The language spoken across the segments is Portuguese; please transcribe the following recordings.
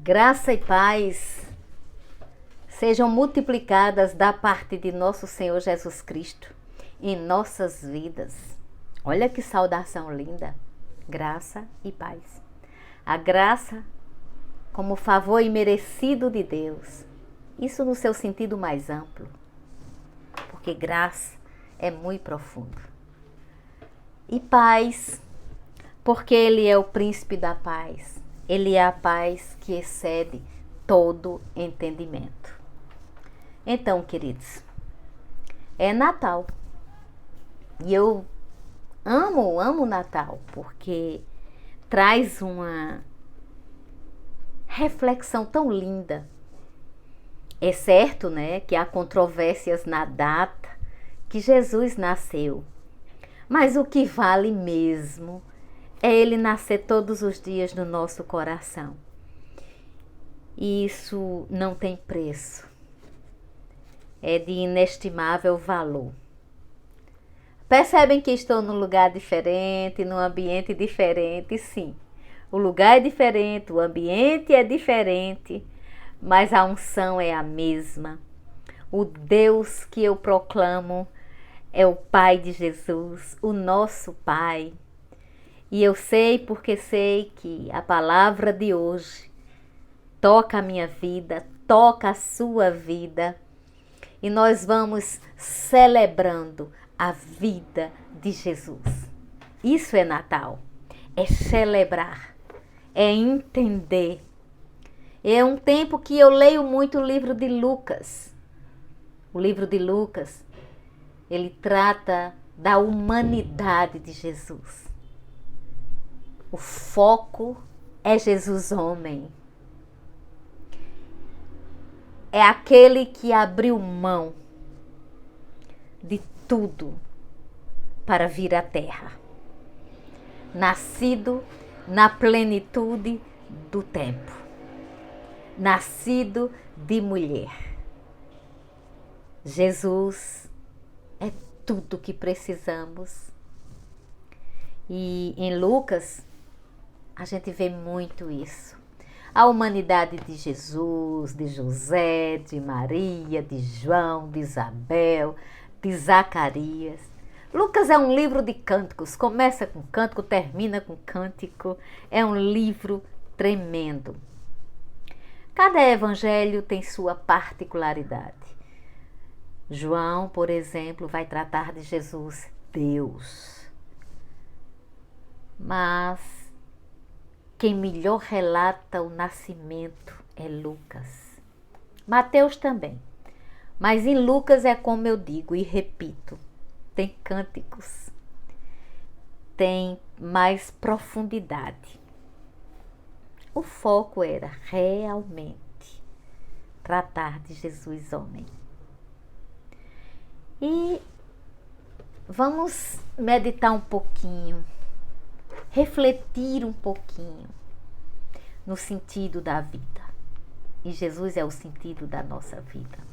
Graça e paz sejam multiplicadas da parte de nosso Senhor Jesus Cristo em nossas vidas. Olha que saudação linda! Graça e paz. A graça como favor imerecido de Deus. Isso no seu sentido mais amplo. Porque graça é muito profundo. E paz, porque Ele é o príncipe da paz. Ele é a paz que excede todo entendimento. Então, queridos, é Natal. E eu amo Natal, porque traz uma reflexão tão linda. É certo, né, que há controvérsias na data que Jesus nasceu. Mas o que vale mesmo é Ele nascer todos os dias no nosso coração. E isso não tem preço. É de inestimável valor. Percebem que estou num lugar diferente, num ambiente diferente? Sim, o lugar é diferente, o ambiente é diferente, mas a unção é a mesma. O Deus que eu proclamo é o Pai de Jesus, o nosso Pai. E eu sei porque sei que a palavra de hoje toca a minha vida, toca a sua vida. E nós vamos celebrando a vida de Jesus. Isso é Natal. É celebrar, é entender. É um tempo que eu leio muito o livro de Lucas. O livro de Lucas, ele trata da humanidade de Jesus. O foco é Jesus homem. É aquele que abriu mão de tudo para vir à terra. Nascido na plenitude do tempo. Nascido de mulher. Jesus é tudo que precisamos. E em Lucas, a gente vê muito isso. A humanidade de Jesus, de José, de Maria, de João, de Isabel, de Zacarias. Lucas é um livro de cânticos. Começa com cântico, termina com cântico. É um livro tremendo. Cada evangelho tem sua particularidade. João, por exemplo, vai tratar de Jesus, Deus. Mas quem melhor relata o nascimento é Lucas. Mateus também. Mas em Lucas é como eu digo e repito, tem cânticos, tem mais profundidade. O foco era realmente tratar de Jesus homem. E vamos meditar um pouquinho, refletir um pouquinho no sentido da vida. E Jesus é o sentido da nossa vida.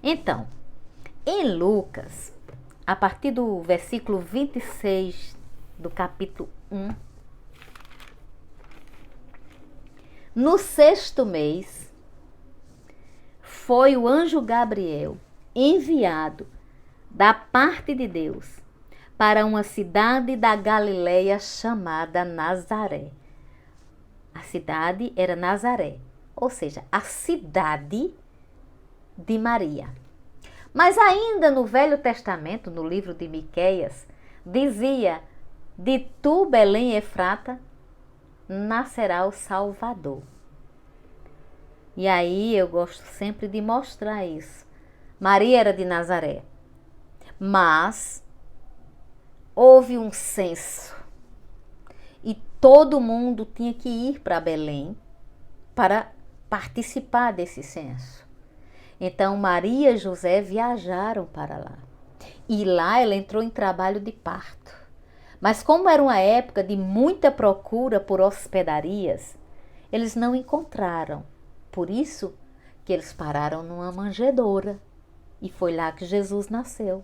Então, em Lucas, a partir do versículo 26 do capítulo 1, no 6º mês, foi o anjo Gabriel enviado da parte de Deus para uma cidade da Galileia chamada Nazaré. A cidade era Nazaré, ou seja, a cidade de Maria. Mas ainda no Velho Testamento, no livro de Miqueias, dizia: de tu, Belém Efrata, nascerá o Salvador. E aí eu gosto sempre de mostrar isso. Maria era de Nazaré, mas houve um censo e todo mundo tinha que ir para Belém para participar desse censo. Então Maria e José viajaram para lá. E lá ela entrou em trabalho de parto. Mas como era uma época de muita procura por hospedarias, eles não encontraram. Por isso que eles pararam numa manjedoura. E foi lá que Jesus nasceu.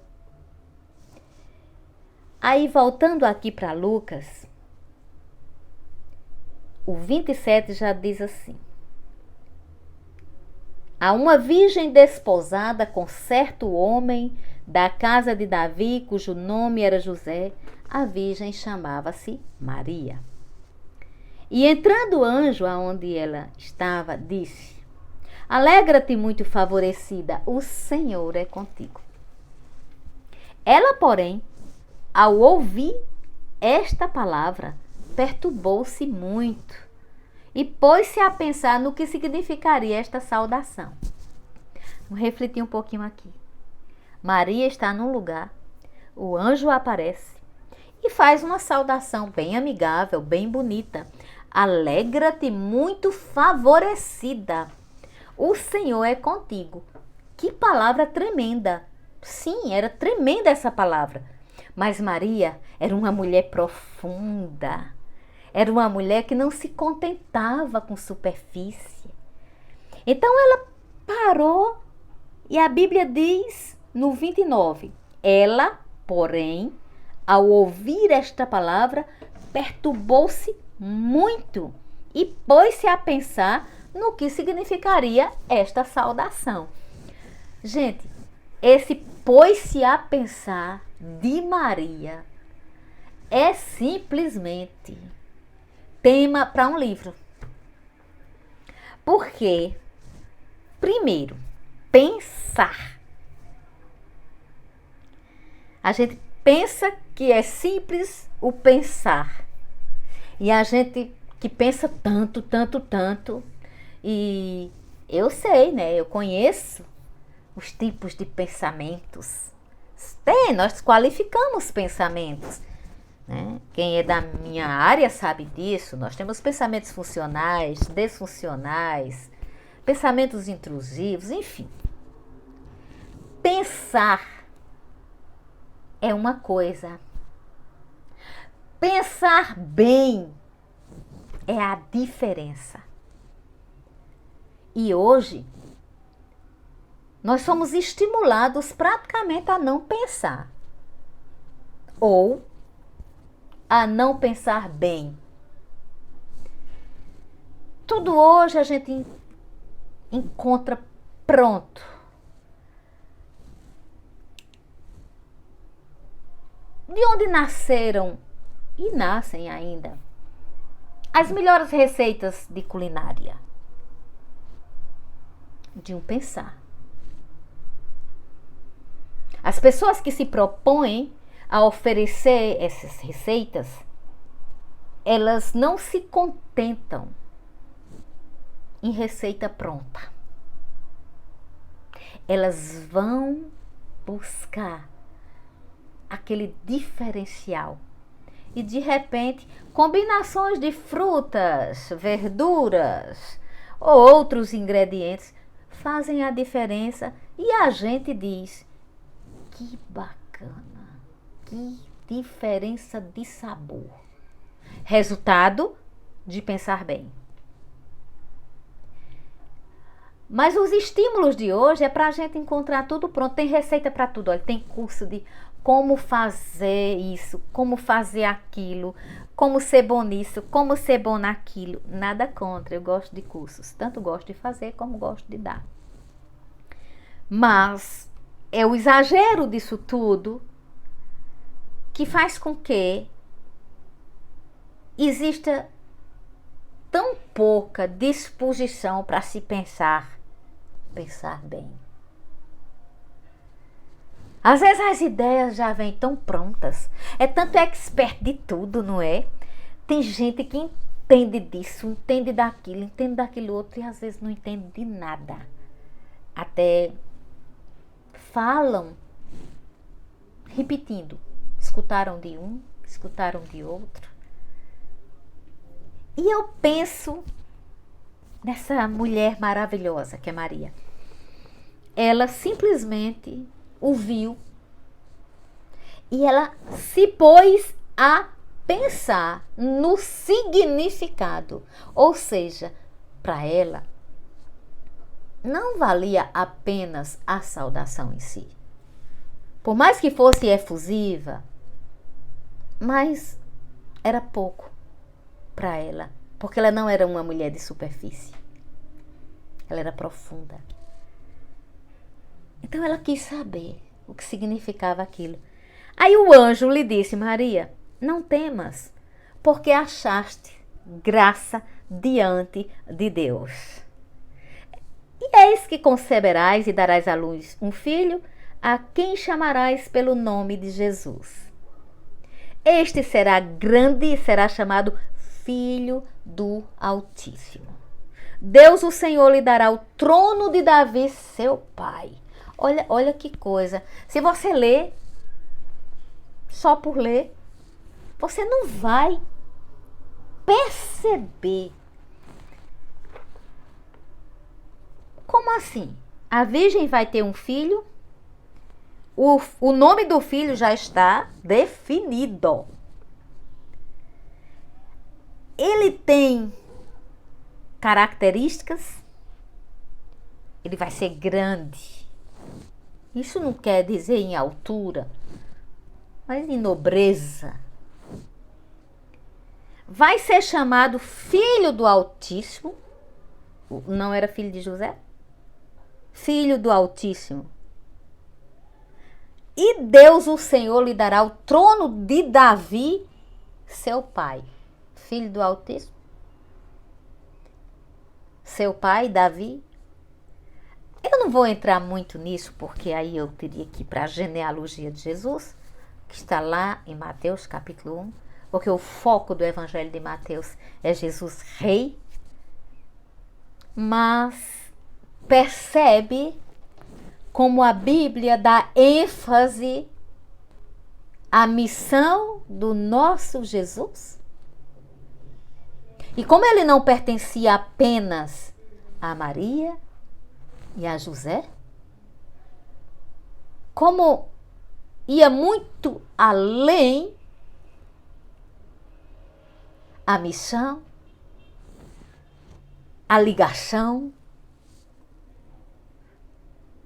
Aí, voltando aqui para Lucas, o 27 já diz assim: a uma virgem desposada com certo homem da casa de Davi, cujo nome era José. A virgem chamava-se Maria. E entrando o anjo aonde ela estava, disse: Alegra-te, muito favorecida, o Senhor é contigo. Ela, porém, ao ouvir esta palavra, perturbou-se muito e pôs-se a pensar no que significaria esta saudação. Vamos refletir um pouquinho aqui. Maria está num lugar, o anjo aparece e faz uma saudação bem amigável, bem bonita. Alegra-te, muito favorecida, o Senhor é contigo. Que palavra tremenda! Sim, era tremenda essa palavra. Mas Maria era uma mulher profunda. Era uma mulher que não se contentava com superfície. Então ela parou e a Bíblia diz no 29, ela, porém, ao ouvir esta palavra, perturbou-se muito e pôs-se a pensar no que significaria esta saudação. Gente, esse pôs-se a pensar de Maria é simplesmente tema para um livro. Porque, primeiro, pensar. A gente pensa que é simples o pensar. E a gente que pensa tanto, tanto, tanto. E eu sei, né? Eu conheço os tipos de pensamentos. Nós qualificamos pensamentos. Né? Quem é da minha área sabe disso. Nós temos pensamentos funcionais, desfuncionais, pensamentos intrusivos, enfim. Pensar é uma coisa. Pensar bem é a diferença. E hoje, nós somos estimulados praticamente a não pensar. Ou a não pensar bem. Tudo hoje a gente encontra pronto. De onde nasceram e nascem ainda as melhores receitas de culinária? De um pensar. As pessoas que se propõem a oferecer essas receitas, elas não se contentam em receita pronta. Elas vão buscar aquele diferencial. E de repente, combinações de frutas, verduras ou outros ingredientes fazem a diferença e a gente diz: que bacana, que diferença de sabor. Resultado de pensar bem. Mas os estímulos de hoje é para a gente encontrar tudo pronto. Tem receita para tudo. Olha, tem curso de como fazer isso, como fazer aquilo, como ser bom nisso, como ser bom naquilo. Nada contra, eu gosto de cursos. Tanto gosto de fazer como gosto de dar. Mas é o exagero disso tudo que faz com que exista tão pouca disposição para se pensar bem. Às vezes as ideias já vêm tão prontas. É tanto expert de tudo, não é? Tem gente que entende disso, entende daquilo outro e às vezes não entende de nada. Até falam repetindo. Escutaram de um, escutaram de outro. E eu penso nessa mulher maravilhosa que é Maria. Ela simplesmente ouviu e ela se pôs a pensar no significado. Ou seja, para ela, não valia apenas a saudação em si. Por mais que fosse efusiva, mas era pouco para ela, porque ela não era uma mulher de superfície. Ela era profunda. Então ela quis saber o que significava aquilo. Aí o anjo lhe disse: Maria, não temas, porque achaste graça diante de Deus. E eis que conceberás e darás à luz um filho, a quem chamarás pelo nome de Jesus. Este será grande e será chamado Filho do Altíssimo. Deus, o Senhor, lhe dará o trono de Davi, seu pai. Olha que coisa. Se você ler, só por ler, você não vai perceber. Como assim? A virgem vai ter um filho? O nome do filho já está definido. Ele tem características. Ele vai ser grande. Isso não quer dizer em altura, mas em nobreza. Vai ser chamado Filho do Altíssimo. Não era filho de José? Filho do Altíssimo. E Deus, o Senhor, lhe dará o trono de Davi, seu pai. Filho do Altíssimo. Seu pai, Davi. Eu não vou entrar muito nisso, porque aí eu teria que ir para a genealogia de Jesus, que está lá em Mateus capítulo 1, porque o foco do Evangelho de Mateus é Jesus rei. Mas percebe como a Bíblia dá ênfase à missão do nosso Jesus? E como ele não pertencia apenas a Maria e a José, como ia muito além a missão, a ligação,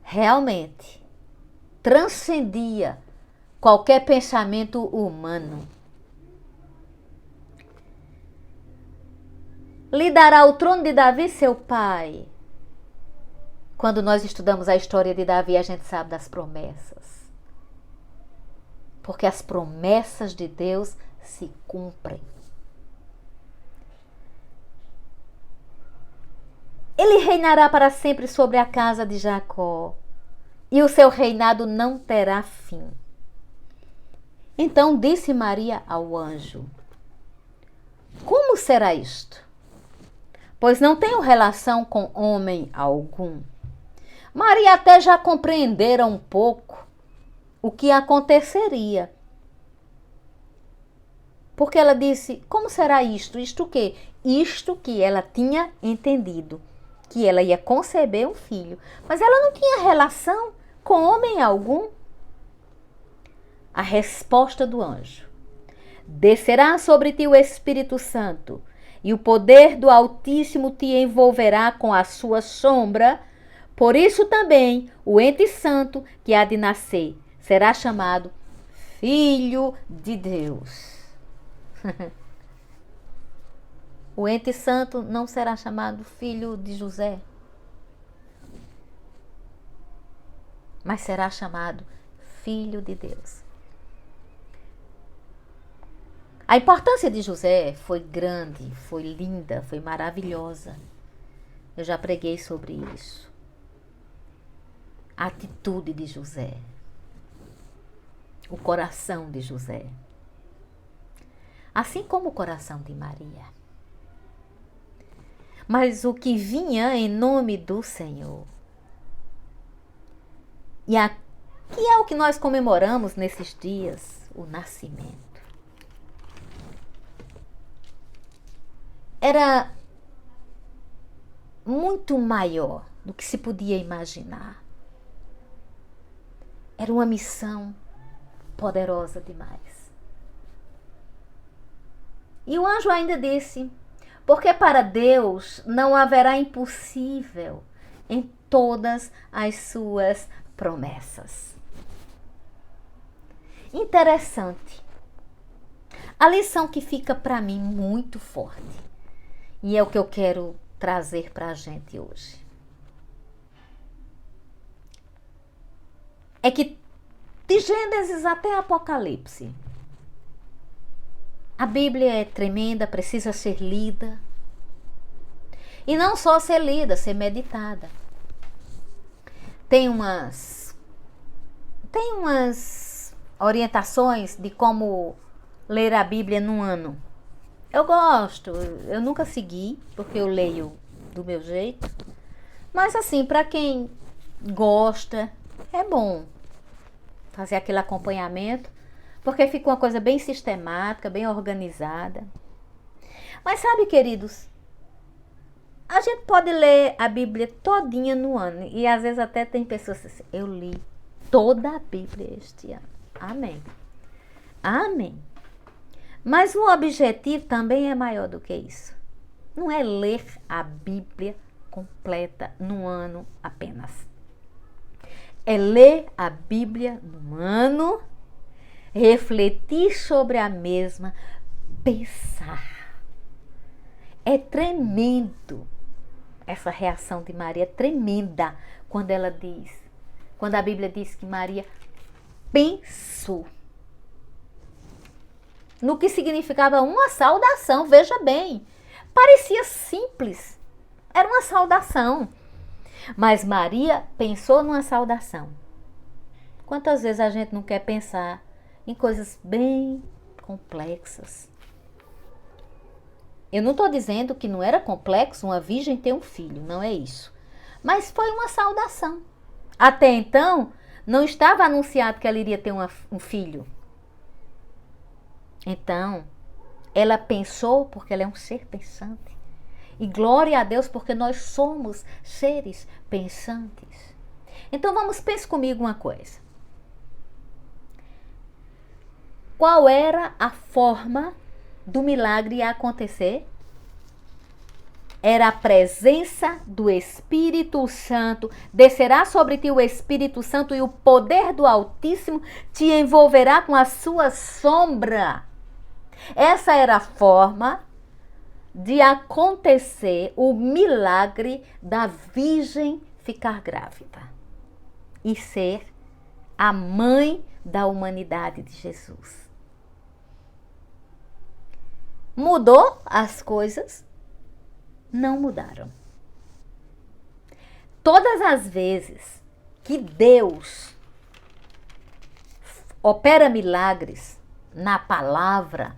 realmente transcendia qualquer pensamento humano. Lhe dará o trono de Davi, seu pai. Quando nós estudamos a história de Davi, a gente sabe das promessas. Porque as promessas de Deus se cumprem. Ele reinará para sempre sobre a casa de Jacó, e o seu reinado não terá fim. Então disse Maria ao anjo: como será isto? Pois não tenho relação com homem algum. Maria até já compreendera um pouco o que aconteceria. Porque ela disse: como será isto? Isto o quê? Isto que ela tinha entendido, que ela ia conceber um filho. Mas ela não tinha relação com homem algum. A resposta do anjo: descerá sobre ti o Espírito Santo, e o poder do Altíssimo te envolverá com a sua sombra. Por isso também o ente santo que há de nascer será chamado Filho de Deus. O ente santo não será chamado filho de José, mas será chamado Filho de Deus. A importância de José foi grande, foi linda, foi maravilhosa. Eu já preguei sobre isso. A atitude de José, o coração de José, assim como o coração de Maria. Mas o que vinha em nome do Senhor. E aqui é o que nós comemoramos nesses dias, o nascimento. Era muito maior do que se podia imaginar. Era uma missão poderosa demais. E o anjo ainda disse: porque para Deus não haverá impossível em todas as suas promessas. Interessante. A lição que fica para mim muito forte, e é o que eu quero trazer para a gente hoje. é que de Gênesis até Apocalipse, a Bíblia é tremenda, precisa ser lida. E não só ser lida, ser meditada. Tem umas orientações de como ler a Bíblia num ano. Eu gosto, eu nunca segui, porque eu leio do meu jeito. Mas assim, para quem gosta, é bom fazer aquele acompanhamento, porque fica uma coisa bem sistemática, bem organizada. Mas sabe, queridos, a gente pode ler a Bíblia todinha no ano. E às vezes até tem pessoas assim, eu li toda a Bíblia este ano. Amém. Amém. Mas o objetivo também é maior do que isso. Não é ler a Bíblia completa num ano apenas. É ler a Bíblia num ano, refletir sobre a mesma, pensar. É tremendo essa reação de Maria, é tremenda quando ela diz, quando a Bíblia diz que Maria pensou no que significava uma saudação, veja bem, parecia simples, era uma saudação, mas Maria pensou numa saudação. Quantas vezes a gente não quer pensar em coisas bem complexas? Eu não estou dizendo que não era complexo uma virgem ter um filho, não é isso. Mas foi uma saudação. Até então, não estava anunciado que ela iria ter um filho. Então, ela pensou porque ela é um ser pensante. E glória a Deus porque nós somos seres pensantes. Então, pense comigo uma coisa. Qual era a forma do milagre acontecer? Era a presença do Espírito Santo. Descerá sobre ti o Espírito Santo e o poder do Altíssimo te envolverá com a sua sombra. Essa era a forma de acontecer o milagre da Virgem ficar grávida e ser a mãe da humanidade de Jesus. Mudou as coisas? Não mudaram. Todas as vezes que Deus opera milagres na palavra,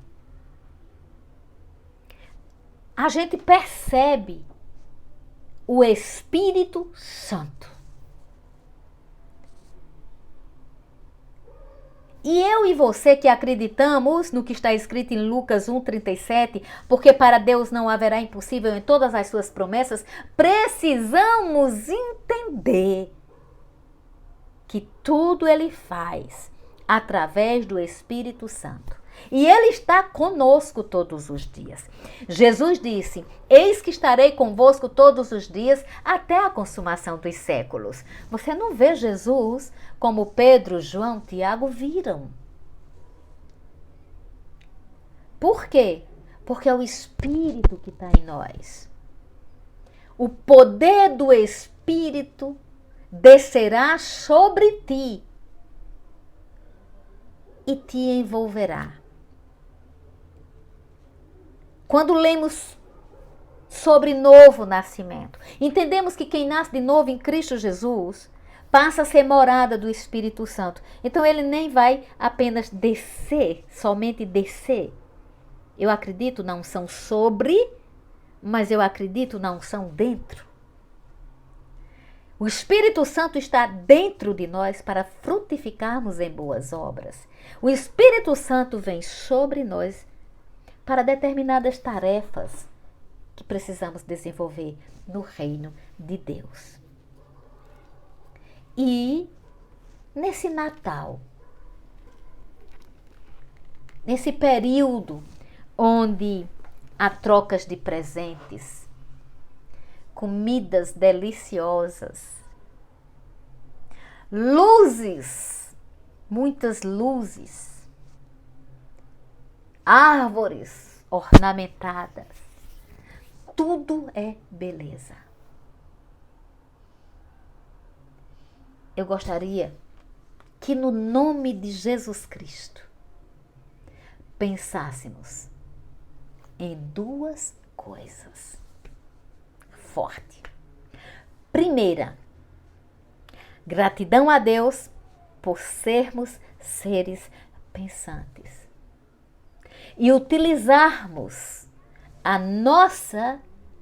a gente percebe o Espírito Santo. E eu e você que acreditamos no que está escrito em Lucas 1,37, porque para Deus não haverá impossível em todas as suas promessas, precisamos entender que tudo Ele faz através do Espírito Santo. E Ele está conosco todos os dias. Jesus disse, eis que estarei convosco todos os dias até a consumação dos séculos. Você não vê Jesus como Pedro, João, Tiago viram. Por quê? Porque é o Espírito que está em nós. O poder do Espírito descerá sobre ti e te envolverá. Quando lemos sobre novo nascimento, entendemos que quem nasce de novo em Cristo Jesus passa a ser morada do Espírito Santo. Então ele nem vai apenas descer, somente descer. Eu acredito na unção sobre, mas eu acredito na unção dentro. O Espírito Santo está dentro de nós para frutificarmos em boas obras. O Espírito Santo vem sobre nós para determinadas tarefas que precisamos desenvolver no reino de Deus. E nesse Natal, nesse período onde há trocas de presentes, comidas deliciosas, luzes, muitas luzes, árvores ornamentadas, tudo é beleza. Eu gostaria que no nome de Jesus Cristo pensássemos em duas coisas fortes. Primeira, gratidão a Deus por sermos seres pensantes e utilizarmos a nossa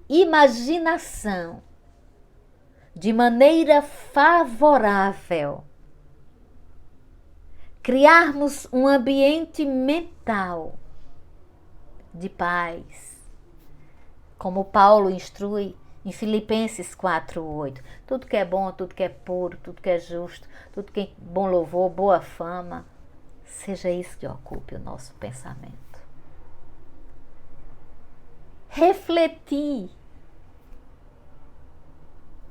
imaginação de maneira favorável, criarmos um ambiente mental de paz, como Paulo instrui em Filipenses 4:8. Tudo que é bom, tudo que é puro, tudo que é justo, tudo que é bom louvor, boa fama, seja isso que ocupe o nosso pensamento. Refletir,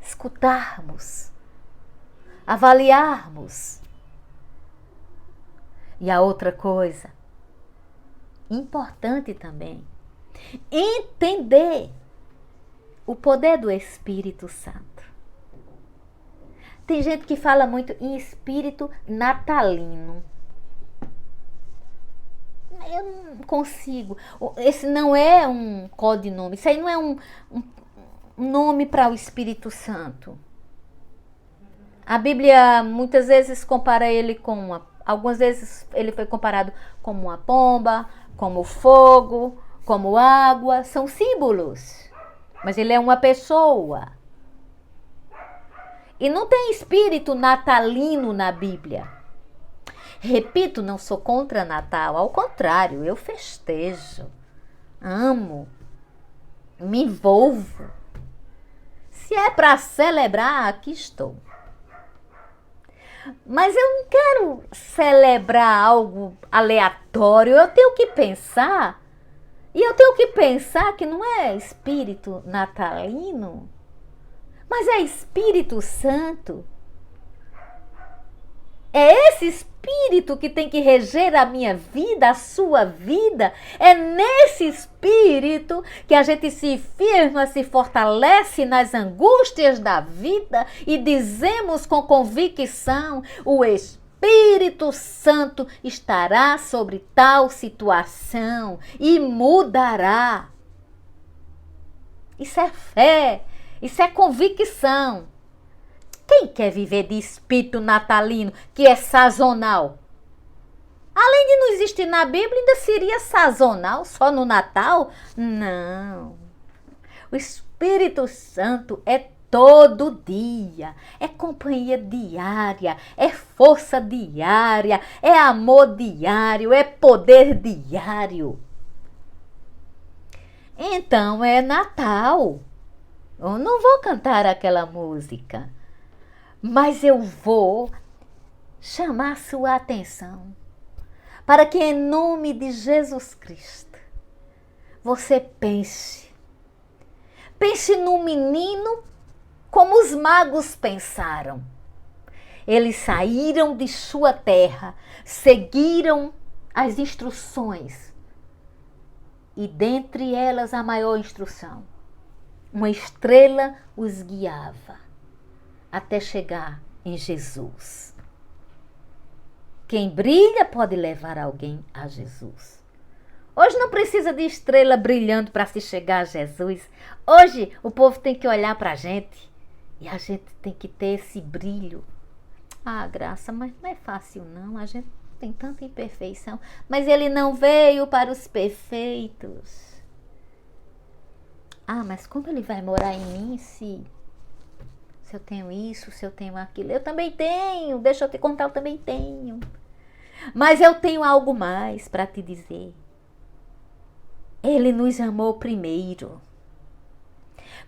escutarmos, avaliarmos. E a outra coisa, importante também, entender o poder do Espírito Santo. Tem gente que fala muito em espírito natalino. Eu não consigo. Esse não é um codinome. Isso aí não é um nome para o Espírito Santo. A Bíblia muitas vezes compara ele com algumas vezes ele foi comparado como uma pomba, como fogo, como água. São símbolos. Mas ele é uma pessoa. E não tem espírito natalino na Bíblia. Repito, não sou contra Natal, ao contrário, eu festejo, amo, me envolvo. Se é para celebrar, aqui estou. Mas eu não quero celebrar algo aleatório, eu tenho que pensar. E eu tenho que pensar que não é espírito natalino, mas é Espírito Santo. É esse Espírito que tem que reger a minha vida, a sua vida. É nesse Espírito que a gente se firma, se fortalece nas angústias da vida e dizemos com convicção: o Espírito Santo estará sobre tal situação e mudará. Isso é fé, isso é convicção. Quem quer viver de espírito natalino, que é sazonal? Além de não existir na Bíblia, ainda seria sazonal, só no Natal? Não. O Espírito Santo é todo dia, é companhia diária, é força diária, é amor diário, é poder diário. Então é Natal. Eu não vou cantar aquela música, mas eu vou chamar sua atenção para que, em nome de Jesus Cristo, você pense no menino como os magos pensaram. Eles saíram de sua terra, seguiram as instruções e dentre elas a maior instrução: uma estrela os guiava até chegar em Jesus. Quem brilha pode levar alguém a Jesus. Hoje não precisa de estrela brilhando para se chegar a Jesus. Hoje o povo tem que olhar para a gente e a gente tem que ter esse brilho. Ah, Graça, mas não é fácil não. A gente tem tanta imperfeição. Mas ele não veio para os perfeitos. Ah, mas como ele vai morar em mim se eu tenho isso, se eu tenho aquilo? Eu também tenho, deixa eu te contar, eu também tenho. Mas eu tenho algo mais para te dizer. Ele nos amou primeiro.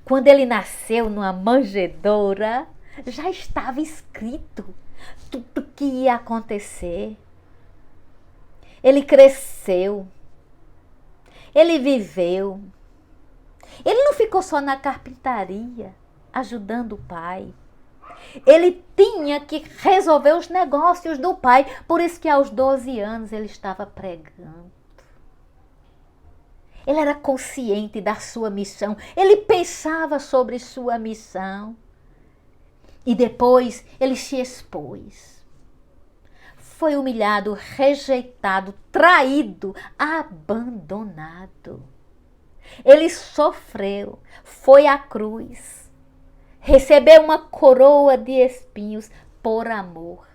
Quando ele nasceu numa manjedoura, já estava escrito tudo que ia acontecer. Ele cresceu. Ele viveu. Ele não ficou só na carpintaria, ajudando o pai. Ele tinha que resolver os negócios do pai. Por isso que aos 12 anos ele estava pregando. Ele era consciente da sua missão. Ele pensava sobre sua missão. E depois ele se expôs. foi humilhado, rejeitado, traído, abandonado. Ele sofreu, foi à cruz, recebeu uma coroa de espinhos por amor.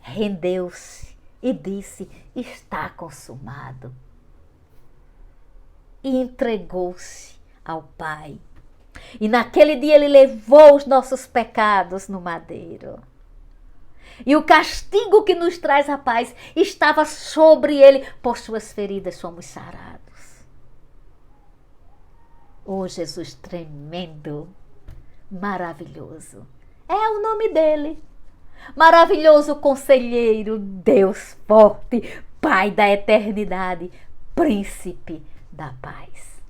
Rendeu-se e disse: está consumado. E entregou-se ao Pai. E naquele dia ele levou os nossos pecados no madeiro. E o castigo que nos traz a paz estava sobre ele. Por suas feridas somos sarados. Oh, Jesus tremendo, maravilhoso. É o nome dele. Maravilhoso conselheiro, Deus forte, Pai da eternidade, príncipe da paz.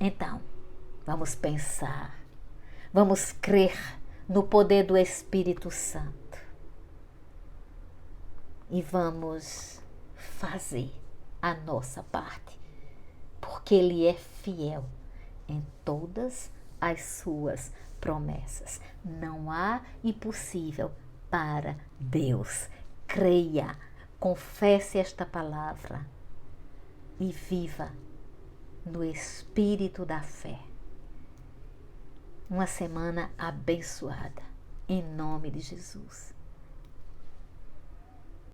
Então, vamos pensar, vamos crer no poder do Espírito Santo e vamos fazer a nossa parte, porque Ele é fiel em todas as suas promessas. Não há impossível para Deus. Creia, confesse esta palavra e viva no espírito da fé. Uma semana abençoada, em nome de Jesus.